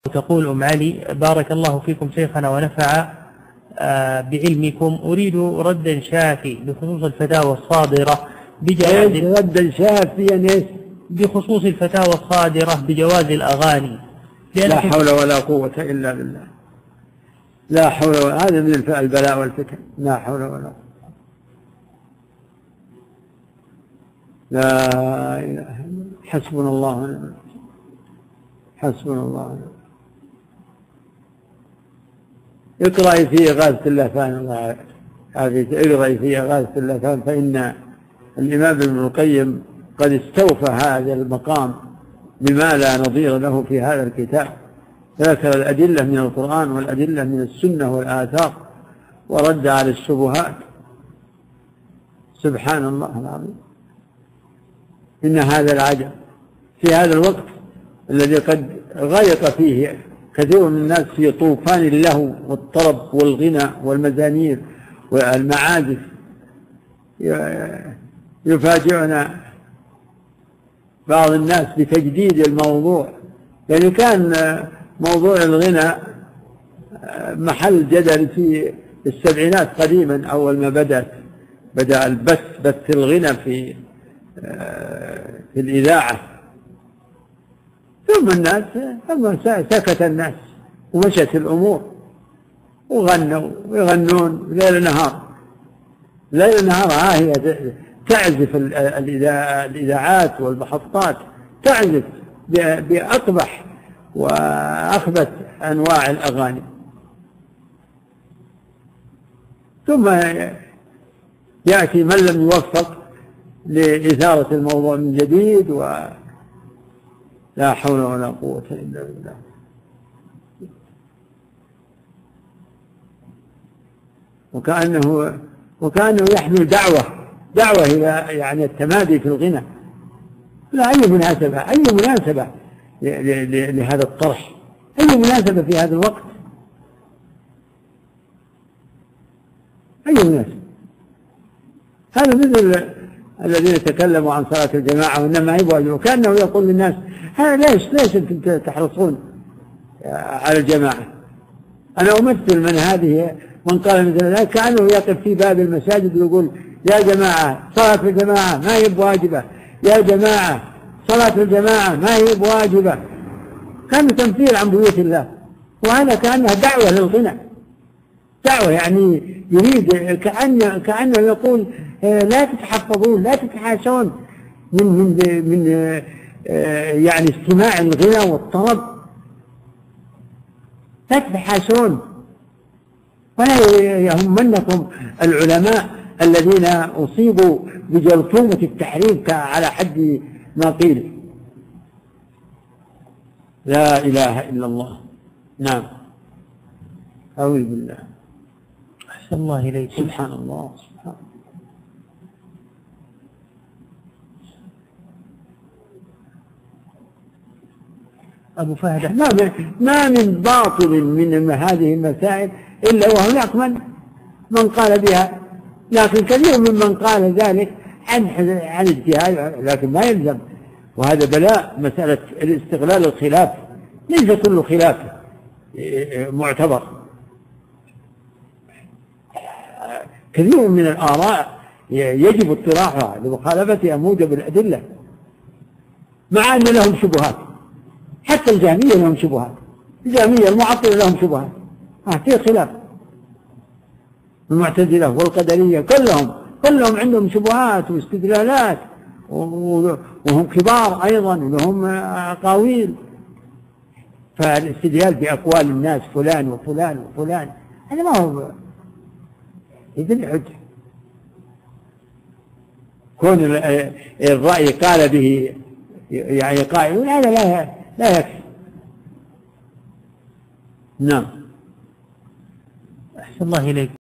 تقول أم علي: بارك الله فيكم شيخنا ونفع بعلمكم، أريد ردا شافي بخصوص الفتاوى الصادرة ردا شافيا بخصوص الفتاوى الصادرة بجواز الأغاني. لا حول ولا قوة إلا بالله. لا حول ولا، هذا من البلاء والفتن. لا حول ولا قوة. لا إله إلا الله. حسبنا الله ونعم الوكيل. حسبنا الله ونعم الوكيل. اقرأي في إغاثة اللهفان، الله عافيك، اقرأي في إغاثة اللهفان، فإن الإمام ابن القيم قد استوفى هذا المقام بما لا نظير له في هذا الكتاب. ذكر الأدلة من القرآن والأدلة من السنة والآثار، ورد على الشبهات. سبحان الله العظيم. إن هذا العجب في هذا الوقت الذي قد غرق فيه كثير من الناس في طوفان اللهو والطرب والغنى والمزامير والمعازف، يفاجئنا بعض الناس بتجديد الموضوع. يعني كان موضوع الغنى محل جدل في السبعينات قديما، أول ما بدأ بث الغنى في الإذاعة، ثم سكت الناس ومشت الأمور، وغنوا ويغنون ليل نهار. هي تعزف الإذاعات والمحطات، تعزف بأقبح وأخبث أنواع الأغاني. ثم يأتي من لم يوفق لإثارة الموضوع من جديد، ولا حول ولا قوة إلا بالله. وكأنه يحمل دعوة إلى يعني التمادي في الغنى. لا، أي مناسبة لهذا الطرح؟ أي مناسبة في هذا الوقت؟ أي مناسبة؟ هذا مثل الذين تكلموا عن صلاة الجماعة وإنما هي واجب، وكأنه يقول للناس: ليش أنتم تحرصون على الجماعة؟ أنا أمثل من قال مثل ذلك كأنه يقف في باب المساجد ويقول: يا جماعة صلاة الجماعة ما هي بواجبة، يا جماعة صلاة الجماعة ما هي بواجبة. كان تمثيل عن بيوت الله، وهذا كأنها دعوة للغنى، دعوة يعني يريد كأنه يقول: لا تتحفظون، لا تتحاشون من يعني استماع الغنى والطرب، لا تتحاشون، ولا يهمنكم العلماء الذين أصيبوا بجرثومة التحريم على حد ما قيل. لا إله إلا الله. نعم، أعوذ بالله. أحسن الله إليك. سبحان الله. أبو فهد، ما من باطل من هذه المسائل إلا وهناك من قال بها، لكن كثير ممن قال ذلك عن اجتهاد، لكن ما يلزم. وهذا بلاء، مسألة الاستغلال الخلاف، ليس كل خلاف معتبر. كثير من الآراء يجب اطراحها لمخالفتها موجب الأدلة، مع أن لهم شبهات. حتى الجهمية لهم شبهات، الجهمية المعطلة لهم شبهات، في خلاف. المعتزلة والقدرية كلهم عندهم شبهات واستدلالات، وهم كبار أيضا ولهم أقاويل. فالاستدلال بأقوال الناس فلان وفلان وفلان هذا ما هو يدل حجة. كون الرأي قال به يعني قائل، هذا لا يكفي. نعم. أحسن الله إليك.